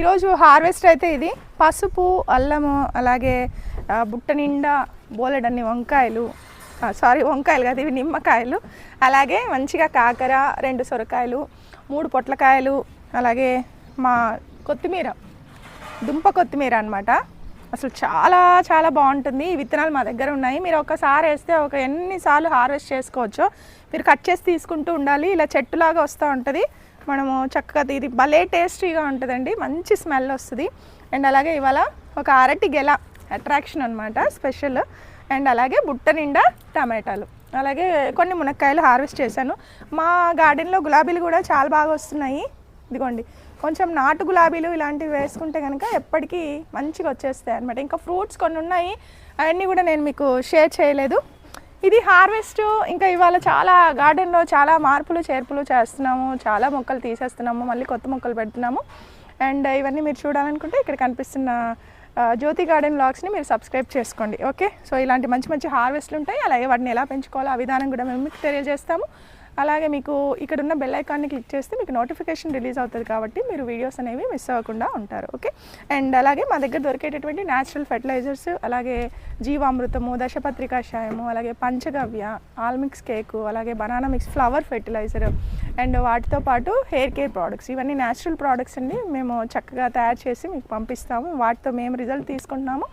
ఈరోజు హార్వెస్ట్ అయితే ఇది పసుపు, అల్లము, అలాగే బుట్ట నిండా బోలెడన్ని వంకాయలు, వంకాయలు కాదు ఇవి నిమ్మకాయలు, అలాగే మంచిగా కాకర, 2 సొరకాయలు, 3 పొట్లకాయలు, అలాగే మా కొత్తిమీర, దుంప కొత్తిమీర అనమాట. అసలు చాలా చాలా బాగుంటుంది. ఈ విత్తనాలు మా దగ్గర ఉన్నాయి. మీరు ఒకసారి వేస్తే ఎన్నిసార్లు హార్వెస్ట్ చేసుకోవచ్చో. మీరు కట్ చేసి తీసుకుంటూ ఉండాలి. ఇలా చెట్టులాగా వస్తూ ఉంటుంది. మనము చక్కగా ఇది భలే టేస్టీగా ఉంటుందండి, మంచి స్మెల్ వస్తుంది. అండ్ అలాగే ఇవాళ ఒక అరటి గెల అట్రాక్షన్ అనమాట, స్పెషల్. అండ్ అలాగే బుట్ట నిండా టమాటాలు, అలాగే కొన్ని మునక్కాయలు హార్వెస్ట్ చేశాను. మా గార్డెన్లో గులాబీలు కూడా చాలా బాగా వస్తున్నాయి. ఇదిగోండి, కొంచెం నాటు గులాబీలు ఇలాంటివి వేసుకుంటే కనుక ఎప్పటికీ మంచిగా వచ్చేస్తాయి అనమాట. ఇంకా ఫ్రూట్స్ కొన్ని ఉన్నాయి, అవన్నీ కూడా నేను మీకు షేర్ చేయలేదు. ఇది హార్వెస్ట్. ఇంకా ఇవాళ చాలా గార్డెన్లో చాలా మార్పులు చేర్పులు చేస్తున్నాము, చాలా మొక్కలు తీసేస్తున్నాము, మళ్ళీ కొత్త మొక్కలు పెడుతున్నాము. అండ్ ఇవన్నీ మీరు చూడాలనుకుంటే ఇక్కడ కనిపిస్తున్న జ్యోతి గార్డెన్ వ్లాగ్స్ని మీరు సబ్స్క్రైబ్ చేసుకోండి. ఓకే, సో ఇలాంటి మంచి మంచి హార్వెస్ట్లు ఉంటాయి. అలాగే వాటిని ఎలా పెంచుకోవాలో ఆ విధానం కూడా మేము మీకు తెలియజేస్తాము. అలాగే మీకు ఇక్కడ ఉన్న బెల్ ఐకాన్ని క్లిక్ చేస్తే మీకు నోటిఫికేషన్ రిలీజ్ అవుతుంది, కాబట్టి మీరు వీడియోస్ అనేవి మిస్ అవ్వకుండా ఉంటారు. ఓకే, అండ్ అలాగే మా దగ్గర దొరికేటటువంటి న్యాచురల్ ఫెర్టిలైజర్స్, అలాగే జీవామృతము, దశపత్రి కషాయము, అలాగే పంచగవ్య, ఆల్మిక్స్ కేకు, అలాగే banana mix, flower fertiliser, and వాటితో పాటు హెయిర్ కేర్ ప్రోడక్ట్స్, ఇవన్నీ న్యాచురల్ ప్రోడక్ట్స్ అండి. మేము చక్కగా తయారు చేసి మీకు పంపిస్తాము. వాటితో మేము రిజల్ట్ తీసుకుంటున్నాము.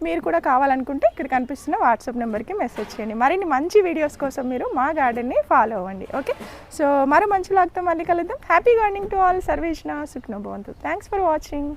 మీరు కూడా కావాలనుకుంటే ఇక్కడ కనిపిస్తున్న వాట్సాప్ నెంబర్కి మెసేజ్ చేయండి. మరిన్ని మంచి వీడియోస్ కోసం మీరు మా గార్డెన్ని ఫాలో అవ్వండి. ఓకే, సో మరో మంచి లాగ్తో మళ్ళీ కలుద్దాం. Happy gardening to all. సర్వేషణ సుఖ్నో భవంతు. Thanks for watching.